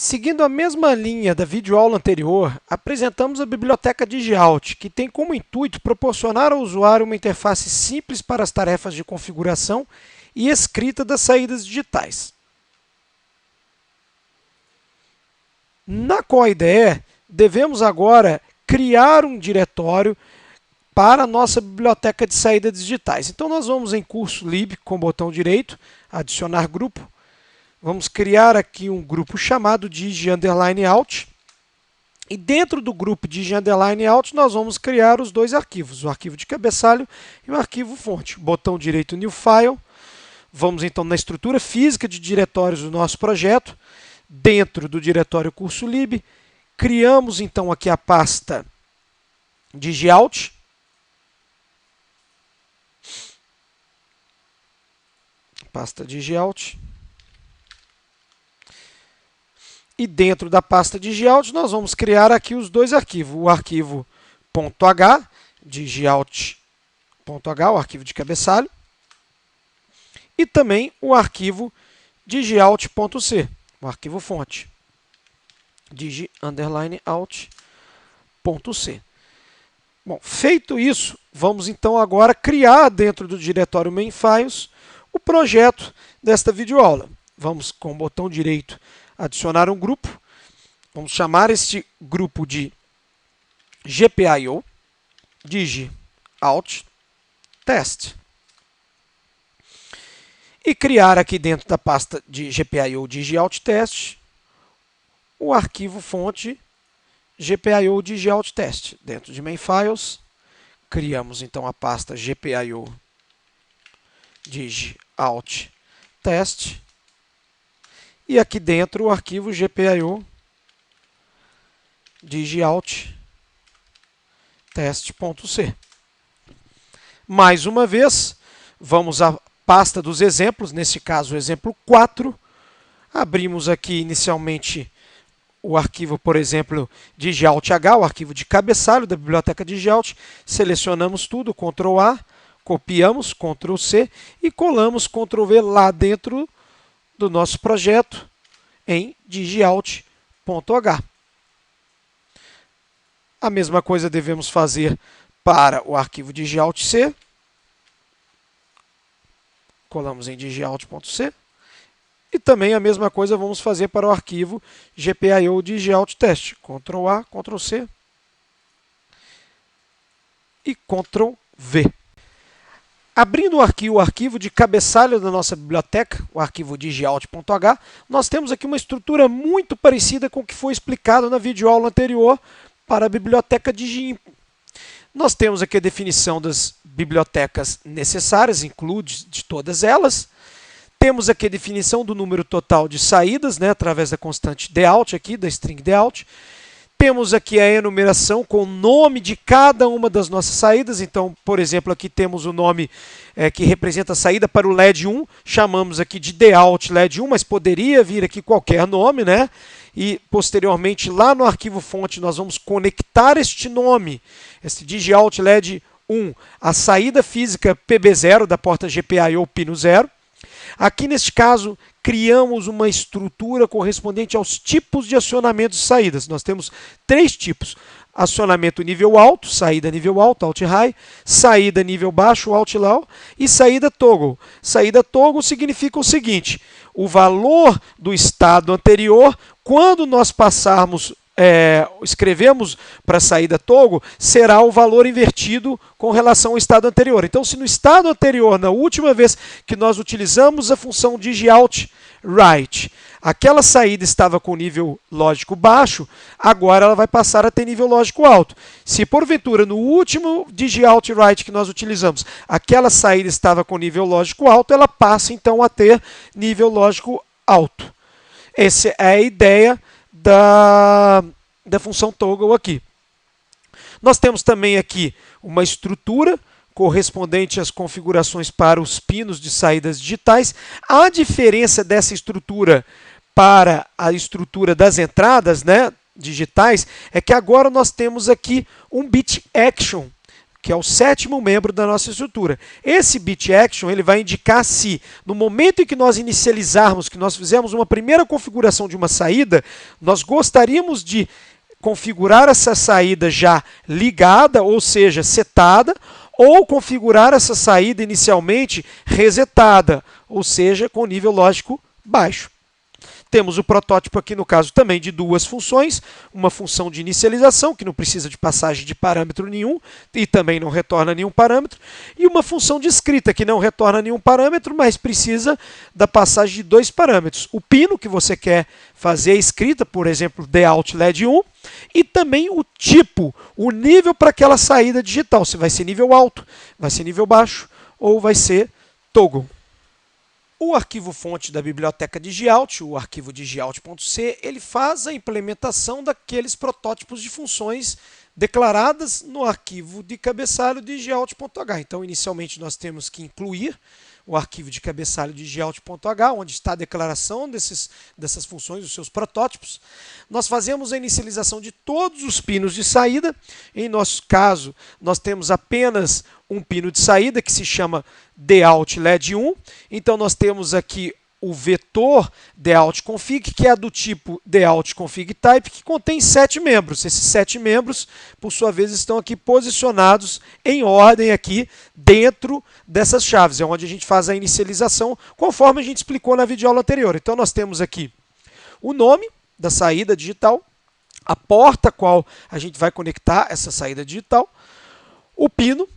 Seguindo a mesma linha da videoaula anterior, apresentamos a biblioteca DigiAlt, que tem como intuito proporcionar ao usuário uma interface simples para as tarefas de configuração e escrita das saídas digitais. Na qual a ideia, devemos agora criar um diretório para a nossa biblioteca de saídas digitais. Então, nós vamos em curso lib com o botão direito, adicionar grupo. Vamos criar aqui um grupo chamado Digi_Alt. E dentro do grupo Digi_Alt, nós vamos criar os dois arquivos, o arquivo de cabeçalho e o arquivo fonte. Botão direito New File. Vamos então na estrutura física de diretórios do nosso projeto. Dentro do diretório curso lib, criamos então aqui a pasta DigiAlt. Pasta DigiAlt. E dentro da pasta DigiAlt, nós vamos criar aqui os dois arquivos. O arquivo .h, DigiAlt.h, o arquivo de cabeçalho. E também o arquivo DigiAlt.c, o arquivo fonte. Digi_Alt.c. Bom, feito isso, vamos então agora criar dentro do diretório main files o projeto desta videoaula. Vamos com o botão direito adicionar um grupo. Vamos chamar este grupo de GPIO, DigiAlt Test. E criar aqui dentro da pasta de GPIO DigiAlt Test o arquivo fonte GPIO DigiAlt Test. Dentro de main files, criamos então a pasta GPIO DigiAlt Test. E aqui dentro o arquivo GPIO DigiAlt Test.c. Mais uma vez, vamos à pasta dos exemplos, nesse caso o exemplo 4. Abrimos aqui inicialmente o arquivo, por exemplo, DigiAlt-H, o arquivo de cabeçalho da biblioteca DigiAlt. Selecionamos tudo, Ctrl A, copiamos, Ctrl C e colamos Ctrl V lá dentro do nosso projeto em DigiAlt.h. A mesma coisa devemos fazer para o arquivo DigiAlt-C. Colamos em DigiAlt.c. E também a mesma coisa vamos fazer para o arquivo GPIO DigiAlt Test. Ctrl A, Ctrl C e Ctrl V. Abrindo o arquivo de cabeçalho da nossa biblioteca, o arquivo DigiAlt.h, nós temos aqui uma estrutura muito parecida com o que foi explicado na videoaula anterior para a biblioteca DigiInfo. Nós temos aqui a definição das bibliotecas necessárias, include de todas elas. Temos aqui a definição do número total de saídas, através da constante dealt, aqui, da string dealt. Temos aqui a enumeração com o nome de cada uma das nossas saídas. Então, por exemplo, aqui temos o nome que representa a saída para o LED 1. Chamamos aqui de dealt LED 1, mas poderia vir aqui qualquer nome, E, posteriormente, lá no arquivo fonte, nós vamos conectar este nome, este DigiAlt LED 1, à saída física PB0 da porta GPIO pino 0. Aqui, neste caso, criamos uma estrutura correspondente aos tipos de acionamento de saídas. Nós temos 3 tipos. Acionamento nível alto, saída nível alto, alt high, saída nível baixo, alt low, e saída toggle. Saída toggle significa o seguinte: o valor do estado anterior, quando nós passarmos, escrevemos para a saída toggle, será o valor invertido com relação ao estado anterior. Então, se no estado anterior, na última vez que nós utilizamos a função DigiAlt Write, aquela saída estava com nível lógico baixo, agora ela vai passar a ter nível lógico alto. Se porventura no último DigiAlt Write que nós utilizamos, aquela saída estava com nível lógico alto, ela passa então a ter nível lógico alto. Essa é a ideia da função toggle aqui. Nós temos também aqui uma estrutura correspondente às configurações para os pinos de saídas digitais. A diferença dessa estrutura para a estrutura das entradas digitais é que agora nós temos aqui um bit action que é o sétimo membro da nossa estrutura. Esse bit action ele vai indicar se, no momento em que nós inicializarmos, que nós fizermos uma primeira configuração de uma saída, nós gostaríamos de configurar essa saída já ligada, ou seja, setada, ou configurar essa saída inicialmente resetada, ou seja, com nível lógico baixo. Temos o protótipo aqui, no caso, também de duas funções, uma função de inicialização, que não precisa de passagem de parâmetro nenhum, e também não retorna nenhum parâmetro, e uma função de escrita, que não retorna nenhum parâmetro, mas precisa da passagem de dois parâmetros. O pino, que você quer fazer a escrita, por exemplo, DOUT LED1, e também o tipo, o nível para aquela saída digital, se vai ser nível alto, vai ser nível baixo, ou vai ser toggle. O arquivo fonte da biblioteca DigiOut, o arquivo digiout.c, ele faz a implementação daqueles protótipos de funções declaradas no arquivo de cabeçalho digiout.h. Então, inicialmente, nós temos que incluir o arquivo de cabeçalho digiout.h, onde está a declaração dessas funções, os seus protótipos. Nós fazemos a inicialização de todos os pinos de saída. Em nosso caso, nós temos apenas um pino de saída que se chama DOUT LED1. Então, nós temos aqui o vetor DOUT_config, que é do tipo DOUT_config_type, que contém 7 membros. Esses 7 membros, por sua vez, estão aqui posicionados em ordem aqui dentro dessas chaves, é onde a gente faz a inicialização, conforme a gente explicou na videoaula anterior. Então, nós temos aqui o nome da saída digital, a porta a qual a gente vai conectar essa saída digital, o pino,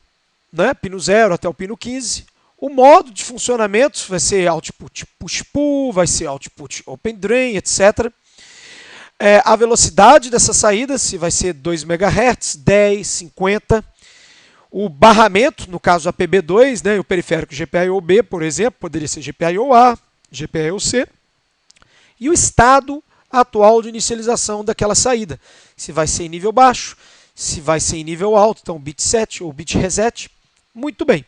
né, pino 0 até o pino 15, o modo de funcionamento vai ser output push-pull, vai ser output open drain, etc. A velocidade dessa saída, se vai ser 2 MHz, 10, 50. O barramento, no caso a PB2, né, o periférico GPIO-B, por exemplo, poderia ser GPIO-A, GPIO-C. E o estado atual de inicialização daquela saída, se vai ser em nível baixo, se vai ser em nível alto, então bit set ou bit reset. Muito bem.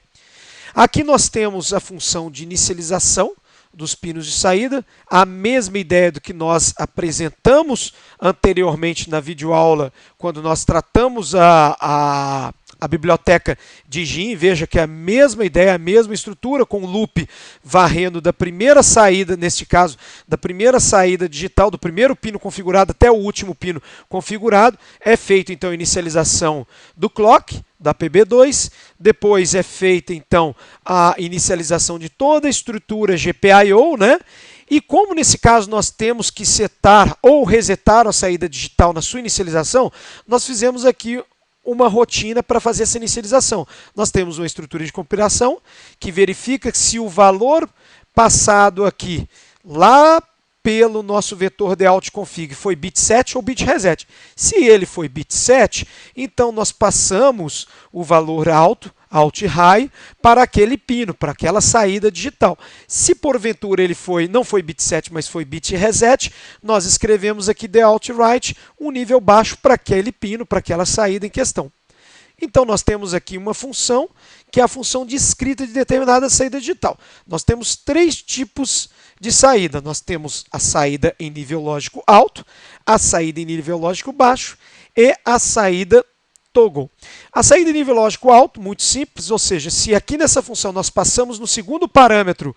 Aqui nós temos a função de inicialização dos pinos de saída, a mesma ideia do que nós apresentamos anteriormente na videoaula, quando nós tratamos a biblioteca de GIN. Veja que é a mesma ideia, a mesma estrutura, com o loop varrendo da primeira saída, neste caso, da primeira saída digital, do primeiro pino configurado até o último pino configurado. É feito, então, a inicialização do clock, da PB2, depois é feita, então, a inicialização de toda a estrutura GPIO, né? E como nesse caso nós temos que setar ou resetar a saída digital na sua inicialização, nós fizemos aqui uma rotina para fazer essa inicialização. Nós temos uma estrutura de compilação que verifica se o valor passado aqui lá pelo nosso vetor DOUT_config foi bit set ou bit reset. Se ele foi bit set, então nós passamos o valor alto, alt-high, para aquele pino, para aquela saída digital. Se porventura ele não foi bit set, mas foi bit reset, nós escrevemos aqui DOUT_WRITE, um nível baixo para aquele pino, para aquela saída em questão. Então, nós temos aqui uma função, que é a função de escrita de determinada saída digital. Nós temos 3 tipos de saída. Nós temos a saída em nível lógico alto, a saída em nível lógico baixo e a saída toggle. A saída em nível lógico alto, muito simples, ou seja, se aqui nessa função nós passamos no segundo parâmetro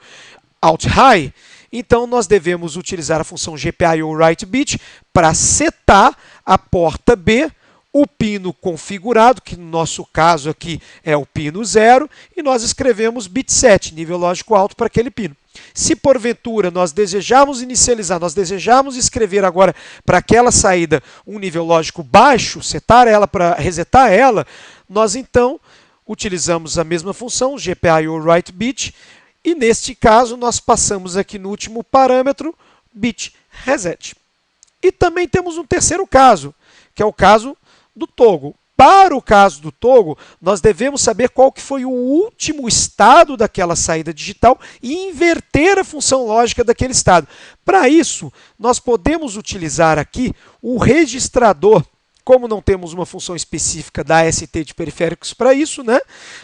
alt-high, então nós devemos utilizar a função GPIO_WRITE_bit para setar a porta B, o pino configurado, que no nosso caso aqui é o pino 0, e nós escrevemos bit set, nível lógico alto, para aquele pino. Se porventura nós desejarmos inicializar, nós desejarmos escrever agora para aquela saída um nível lógico baixo, setar ela para resetar ela, nós então utilizamos a mesma função, GPIO_WRITE_bit, e neste caso nós passamos aqui no último parâmetro, bit reset. E também temos um terceiro caso, que é o caso do toggle. Para o caso do toggle, nós devemos saber qual que foi o último estado daquela saída digital e inverter a função lógica daquele estado. Para isso, nós podemos utilizar aqui o registrador. Como não temos uma função específica da AST de periféricos para isso, né?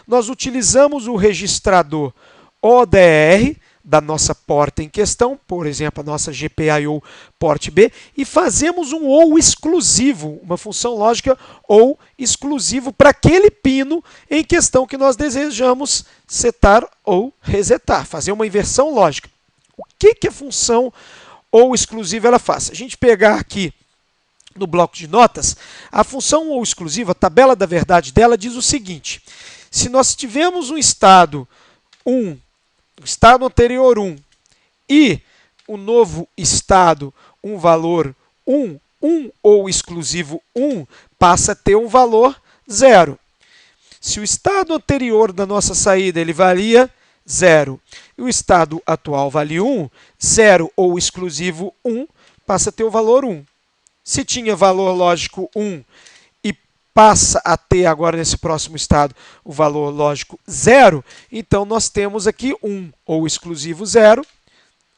Nós utilizamos o registrador ODR da nossa porta em questão, por exemplo, a nossa GPIO port B, e fazemos um ou exclusivo, uma função lógica ou exclusivo para aquele pino em questão que nós desejamos setar ou resetar, fazer uma inversão lógica. O que a função ou exclusiva ela faz? A gente pegar aqui no bloco de notas, a função ou exclusiva, a tabela da verdade dela diz o seguinte: se nós tivermos um estado 1, o estado anterior 1, e o novo estado, um valor 1, 1 ou exclusivo 1, passa a ter um valor 0. Se o estado anterior da nossa saída ele valia 0 e o estado atual vale 1, 0 ou exclusivo 1 passa a ter o valor 1. Se tinha valor lógico 1 e passa a ter agora nesse próximo estado o valor lógico 0, então nós temos aqui 1 ou exclusivo 0,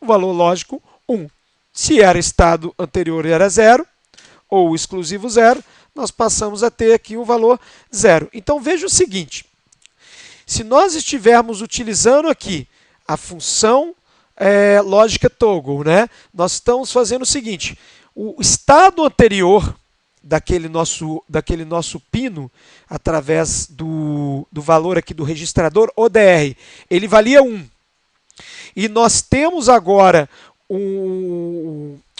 o valor lógico 1. Se era estado anterior era 0 ou exclusivo 0, nós passamos a ter aqui o valor 0. Então veja o seguinte, se nós estivermos utilizando aqui a função lógica toggle, né, nós estamos fazendo o seguinte: o estado anterior daquele nosso pino, através do valor aqui do registrador ODR, ele valia 1. E nós temos agora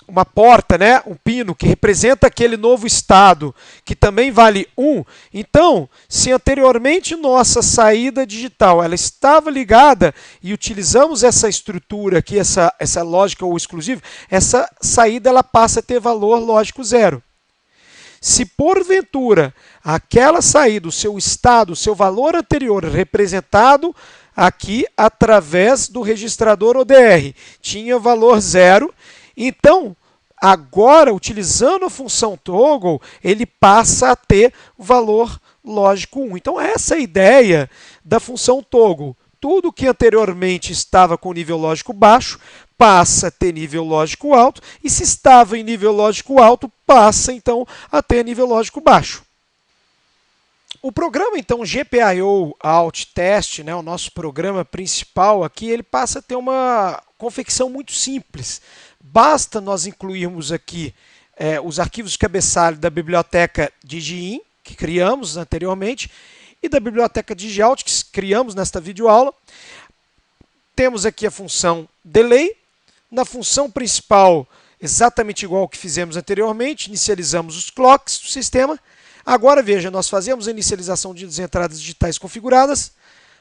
uma porta, né, um pino que representa aquele novo estado, que também vale 1. Então, se anteriormente nossa saída digital ela estava ligada e utilizamos essa estrutura aqui, essa lógica ou exclusiva, essa saída ela passa a ter valor lógico 0. Se porventura aquela saída, o seu estado, o seu valor anterior representado aqui através do registrador ODR tinha valor 0, então agora utilizando a função toggle ele passa a ter valor lógico 1. Então essa é a ideia da função toggle. Tudo que anteriormente estava com nível lógico baixo passa a ter nível lógico alto, e se estava em nível lógico alto, passa então a ter nível lógico baixo. O programa, então, GPIO Alt Test, né, o nosso programa principal aqui, ele passa a ter uma confecção muito simples. Basta nós incluirmos aqui os arquivos de cabeçalho da biblioteca DigiIn, que criamos anteriormente, e da biblioteca DigiAlt, que criamos nesta videoaula. Temos aqui a função delay. Na função principal, exatamente igual ao que fizemos anteriormente, inicializamos os clocks do sistema. Agora, veja, nós fazemos a inicialização das entradas digitais configuradas,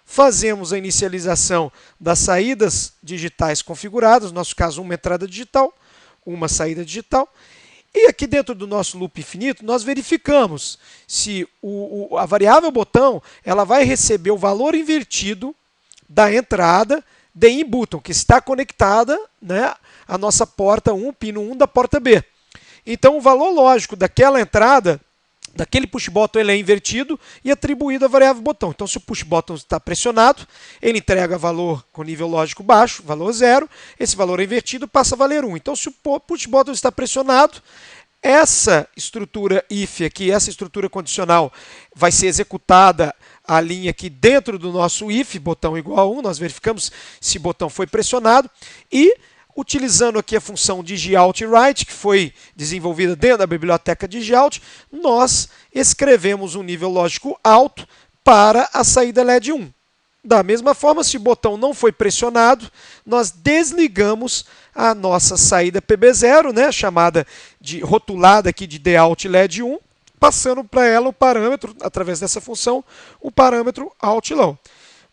fazemos a inicialização das saídas digitais configuradas, no nosso caso, uma entrada digital, uma saída digital. E aqui dentro do nosso loop infinito, nós verificamos se a variável botão ela vai receber o valor invertido da entrada de inButton, que está conectada, né, à nossa porta 1, pino 1 da porta B. Então, o valor lógico daquela entrada, daquele push button, ele é invertido e atribuído à variável botão. Então, se o push button está pressionado, ele entrega valor com nível lógico baixo, valor 0. Esse valor é invertido, passa a valer 1. Então, se o push button está pressionado, essa estrutura if aqui, essa estrutura condicional, vai ser executada a linha aqui dentro do nosso if, botão igual a 1, nós verificamos se o botão foi pressionado, e utilizando aqui a função DigiAltWrite, que foi desenvolvida dentro da biblioteca DigiAlt, nós escrevemos um nível lógico alto para a saída LED 1. Da mesma forma, se o botão não foi pressionado, nós desligamos a nossa saída PB0, né, rotulada aqui de DAlt LED 1, passando para ela o parâmetro, através dessa função, o parâmetro outLow.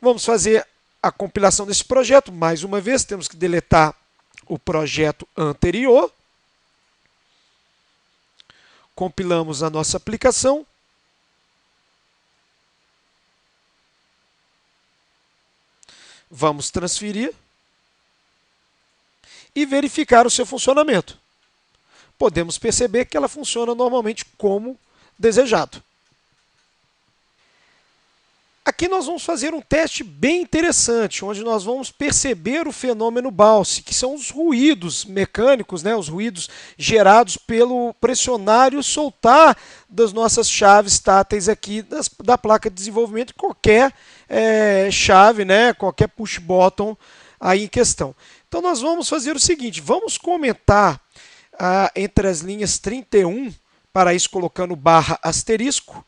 Vamos fazer a compilação desse projeto. Mais uma vez, temos que deletar o projeto anterior. Compilamos a nossa aplicação. Vamos transferir e verificar o seu funcionamento. Podemos perceber que ela funciona normalmente como desejado. Aqui nós vamos fazer um teste bem interessante, onde nós vamos perceber o fenômeno Bounce, que são os ruídos mecânicos, né, os ruídos gerados pelo pressionar e o soltar das nossas chaves táteis aqui da placa de desenvolvimento, qualquer chave, né, qualquer push button aí em questão. Então nós vamos fazer o seguinte, vamos comentar entre as linhas 31, para isso colocando barra asterisco,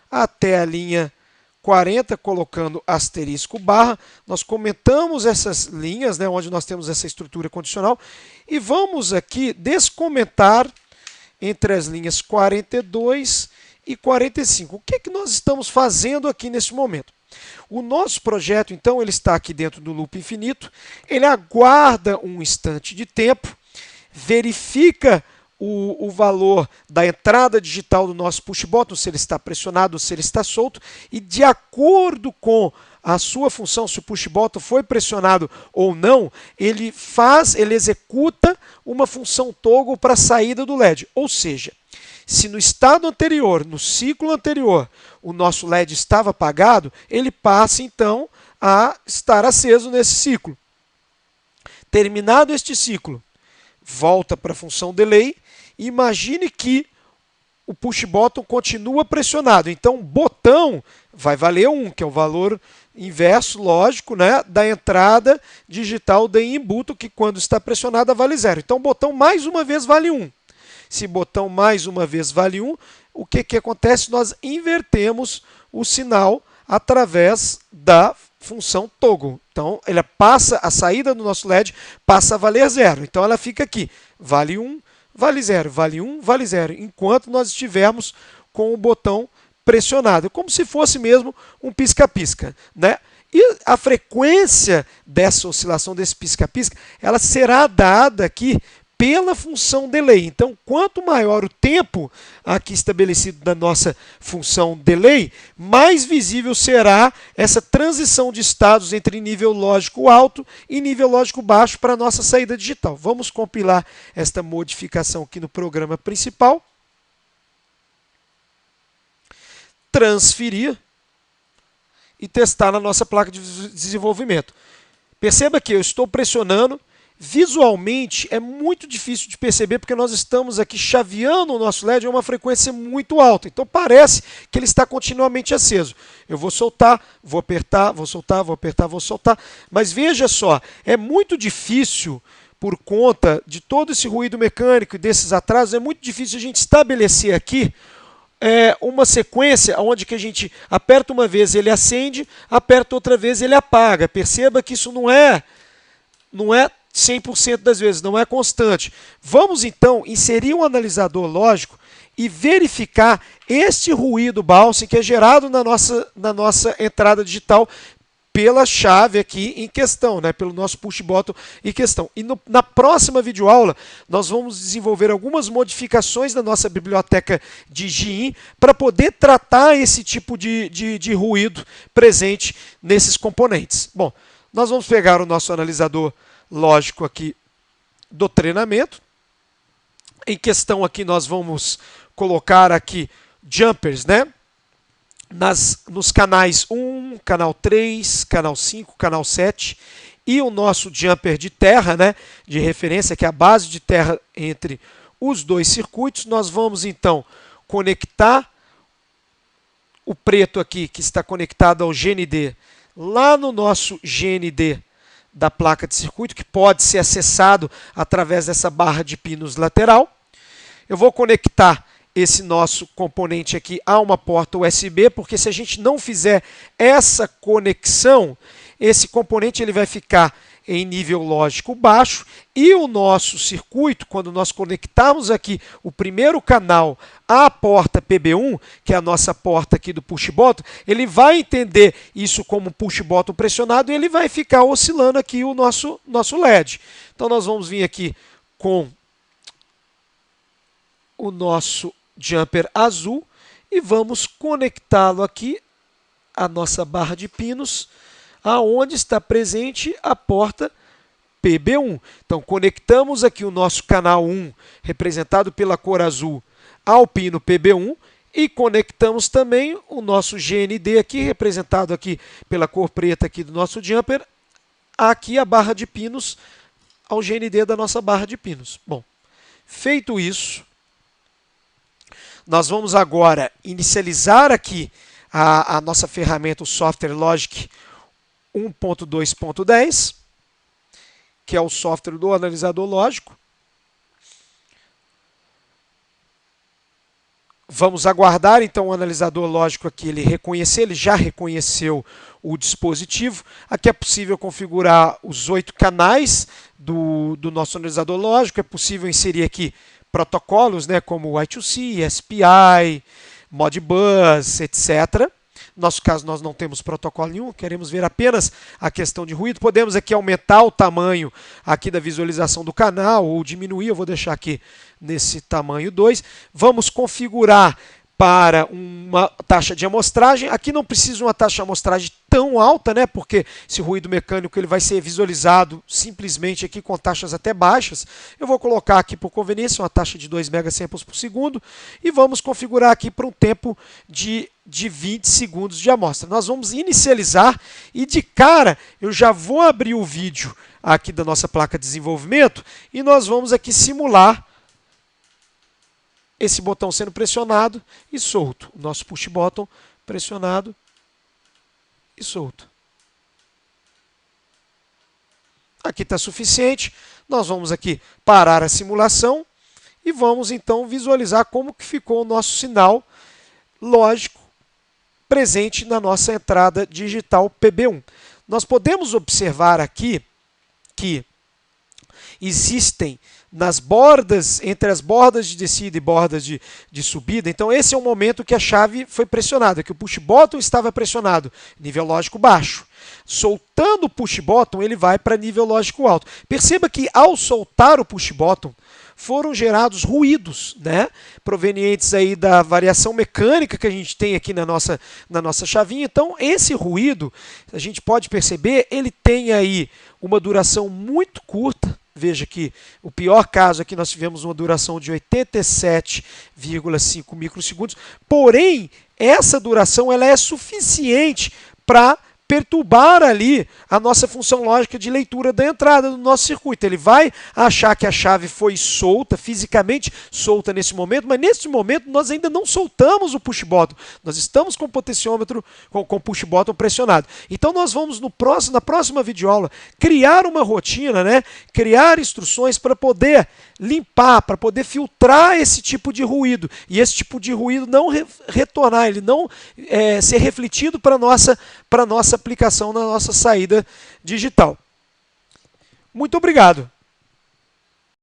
até a linha 40, colocando asterisco barra. Nós comentamos essas linhas, né, onde nós temos essa estrutura condicional, e vamos aqui descomentar entre as linhas 42 e 45. O que é que nós estamos fazendo aqui nesse momento? O nosso projeto, então, ele está aqui dentro do loop infinito, ele aguarda um instante de tempo, verifica o valor da entrada digital do nosso push button, se ele está pressionado ou se ele está solto, e de acordo com a sua função, se o push button foi pressionado ou não, ele executa uma função toggle para a saída do LED. Ou seja, se no estado anterior, no ciclo anterior, o nosso LED estava apagado, ele passa então a estar aceso nesse ciclo. Terminado este ciclo, volta para a função delay. Imagine que o push button continua pressionado. Então, o botão vai valer 1, que é o valor inverso, lógico, né, da entrada digital da inbuto, que quando está pressionada vale 0. Então, o botão mais uma vez vale 1. Se botão mais uma vez vale 1, o que acontece? Nós invertemos o sinal através da função toggle. Então, ela passa, a saída do nosso LED passa a valer 0. Então, ela fica aqui, vale 1, vale 0, vale 1, vale 0, enquanto nós estivermos com o botão pressionado, como se fosse mesmo um pisca-pisca, né? E a frequência dessa oscilação, desse pisca-pisca, ela será dada aqui pela função delay. Então, quanto maior o tempo aqui estabelecido da nossa função delay, mais visível será essa transição de estados entre nível lógico alto e nível lógico baixo para a nossa saída digital. Vamos compilar esta modificação aqui no programa principal. Transferir e testar na nossa placa de desenvolvimento. Perceba que eu estou pressionando. Visualmente é muito difícil de perceber porque nós estamos aqui chaveando o nosso LED a uma frequência muito alta. Então parece que ele está continuamente aceso. Eu vou soltar, vou apertar, vou soltar, vou apertar, vou soltar. Mas veja só, é muito difícil, por conta de todo esse ruído mecânico e desses atrasos, é muito difícil a gente estabelecer aqui uma sequência onde que a gente aperta uma vez ele acende, aperta outra vez ele apaga. Perceba que isso não é 100% das vezes, não é constante. Vamos então inserir um analisador lógico e verificar este ruído bouncing que é gerado na nossa entrada digital pela chave aqui em questão, né, pelo nosso push button em questão. E na próxima videoaula nós vamos desenvolver algumas modificações na nossa biblioteca de GIN para poder tratar esse tipo de ruído presente nesses componentes. Bom, nós vamos pegar o nosso analisador lógico aqui do treinamento. Em questão aqui nós vamos colocar aqui jumpers, né? Nos canais 1, canal 3, canal 5, canal 7 e o nosso jumper de terra, né, de referência, que é a base de terra entre os dois circuitos. Nós vamos então conectar o preto aqui, que está conectado ao GND, lá no nosso GND da placa de circuito, que pode ser acessado através dessa barra de pinos lateral. Eu vou conectar esse nosso componente aqui a uma porta USB, porque se a gente não fizer essa conexão, esse componente ele vai ficar em nível lógico baixo e o nosso circuito, quando nós conectarmos aqui o primeiro canal à porta PB1, que é a nossa porta aqui do push button, ele vai entender isso como push button pressionado e ele vai ficar oscilando aqui o nosso LED. Então nós vamos vir aqui com o nosso jumper azul e vamos conectá-lo aqui à nossa barra de pinos, aonde está presente a porta PB1. Então, conectamos aqui o nosso canal 1, representado pela cor azul, ao pino PB1 e conectamos também o nosso GND aqui, representado aqui pela cor preta aqui do nosso jumper, aqui a barra de pinos, ao GND da nossa barra de pinos. Bom, feito isso, nós vamos agora inicializar aqui a nossa ferramenta, o Software Logic 1.2.10. que é o software do analisador lógico. Vamos aguardar então o analisador lógico aqui ele reconhecer, ele já reconheceu o dispositivo. Aqui é possível configurar os 8 canais do nosso analisador lógico, é possível inserir aqui protocolos, né, como o I2C, SPI, Modbus, etc. No nosso caso, nós não temos protocolo nenhum, queremos ver apenas a questão de ruído. Podemos aqui aumentar o tamanho aqui da visualização do canal ou diminuir, eu vou deixar aqui nesse tamanho 2. Vamos configurar para uma taxa de amostragem. Aqui não precisa uma taxa de amostragem tão alta, né? Porque esse ruído mecânico ele vai ser visualizado simplesmente aqui com taxas até baixas. Eu vou colocar aqui por conveniência uma taxa de 2 megasamples por segundo e vamos configurar aqui para um tempo de 20 segundos de amostra. Nós vamos inicializar e de cara eu já vou abrir o vídeo aqui da nossa placa de desenvolvimento e nós vamos aqui simular esse botão sendo pressionado e solto. O nosso push button pressionado e solto. Aqui está suficiente. Nós vamos aqui parar a simulação e vamos então visualizar como que ficou o nosso sinal lógico presente na nossa entrada digital PB1. Nós podemos observar aqui que existem nas bordas, entre as bordas de descida e bordas de subida. Então esse é o momento que a chave foi pressionada, que o push button estava pressionado, nível lógico baixo. Soltando o push button, ele vai para nível lógico alto. Perceba que ao soltar o push button, foram gerados ruídos, né, provenientes aí da variação mecânica que a gente tem aqui na nossa chavinha. Então esse ruído, a gente pode perceber, ele tem aí uma duração muito curta. Veja que o pior caso aqui nós tivemos uma duração de 87,5 microsegundos, porém essa duração ela é suficiente para perturbar ali a nossa função lógica de leitura da entrada do nosso circuito. Ele vai achar que a chave foi solta, fisicamente solta nesse momento, mas nesse momento nós ainda não soltamos o push button. Nós estamos com o potenciômetro, com o push button pressionado. Então nós vamos na próxima videoaula criar uma rotina, né? Criar instruções para poder limpar, para poder filtrar esse tipo de ruído. E esse tipo de ruído não retornar, ele não ser refletido para a nossa aplicação na nossa saída digital. Muito obrigado.